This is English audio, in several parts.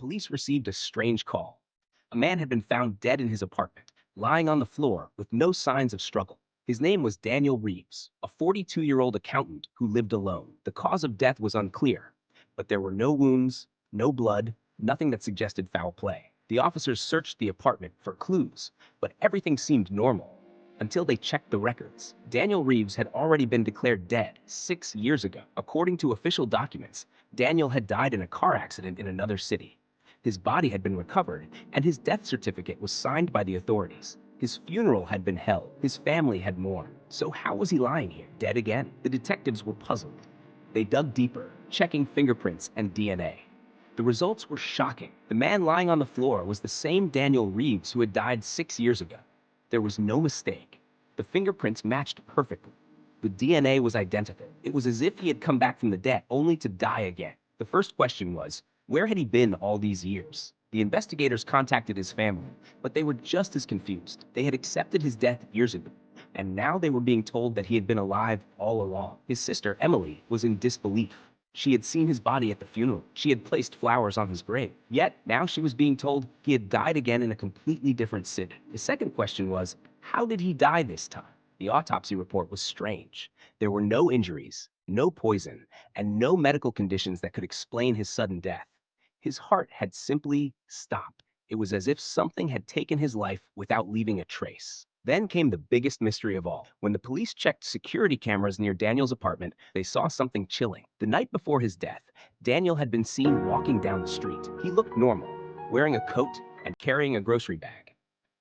police received a strange call. A man had been found dead in his apartment, lying on the floor with no signs of struggle. His name was Daniel Reeves, a 42-year-old accountant who lived alone. The cause of death was unclear, but there were no wounds, no blood, nothing that suggested foul play. The officers searched the apartment for clues, but everything seemed normal until they checked the records. Daniel Reeves had already been declared dead 6 years ago. According to official documents, Daniel had died in a car accident in another city. His body had been recovered, and his death certificate was signed by the authorities. His funeral had been held. His family had mourned. So how was he lying here, dead again? The detectives were puzzled. They dug deeper, checking fingerprints and DNA. The results were shocking. The man lying on the floor was the same Daniel Reeves who had died 6 years ago. There was no mistake. The fingerprints matched perfectly. The DNA was identical. It was as if he had come back from the dead only to die again. The first question was, where had he been all these years? The investigators contacted his family, but they were just as confused. They had accepted his death years ago, and now they were being told that he had been alive all along. His sister, Emily, was in disbelief. She had seen his body at the funeral. She had placed flowers on his grave. Yet, now she was being told he had died again in a completely different city. The second question was, how did he die this time? The autopsy report was strange. There were no injuries, no poison, and no medical conditions that could explain his sudden death. His heart had simply stopped. It was as if something had taken his life without leaving a trace. Then came the biggest mystery of all. When the police checked security cameras near Daniel's apartment, they saw something chilling. The night before his death, Daniel had been seen walking down the street. He looked normal, wearing a coat and carrying a grocery bag.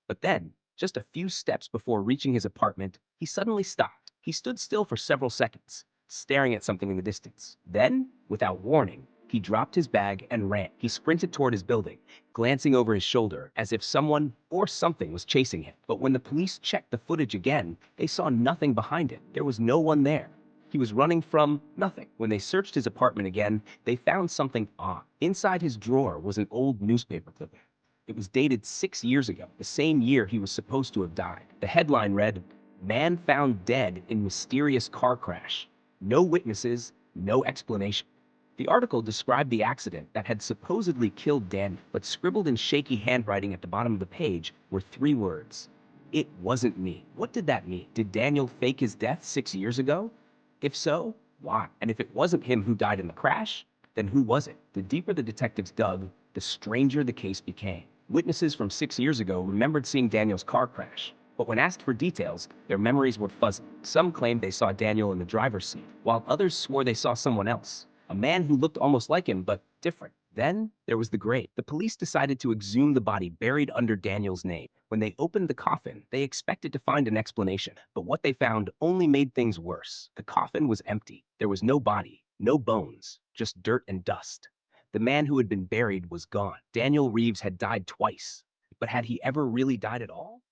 But then, just a few steps before reaching his apartment, he suddenly stopped. He stood still for several seconds, staring at something in the distance. Then, without warning, he dropped his bag and ran. He sprinted toward his building, glancing over his shoulder as if someone or something was chasing him. But when the police checked the footage again, they saw nothing behind it. There was no one there. He was running from nothing. When they searched his apartment again, they found something odd. Inside his drawer was an old newspaper clipping. It was dated 6 years ago, the same year he was supposed to have died. The headline read, "Man found dead in mysterious car crash. No witnesses, no explanation." The article described the accident that had supposedly killed Daniel, but scribbled in shaky handwriting at the bottom of the page were three words. It wasn't me. What did that mean? Did Daniel fake his death 6 years ago? If so, why? And if it wasn't him who died in the crash, then who was it? The deeper the detectives dug, the stranger the case became. Witnesses from 6 years ago remembered seeing Daniel's car crash, but when asked for details, their memories were fuzzy. Some claimed they saw Daniel in the driver's seat, while others swore they saw someone else. A man who looked almost like him, but different. Then there was the grave. The police decided to exhume the body buried under Daniel's name. When they opened the coffin, they expected to find an explanation, but what they found only made things worse. The coffin was empty. There was no body, no bones, just dirt and dust. The man who had been buried was gone. Daniel Reeves had died twice, but had he ever really died at all?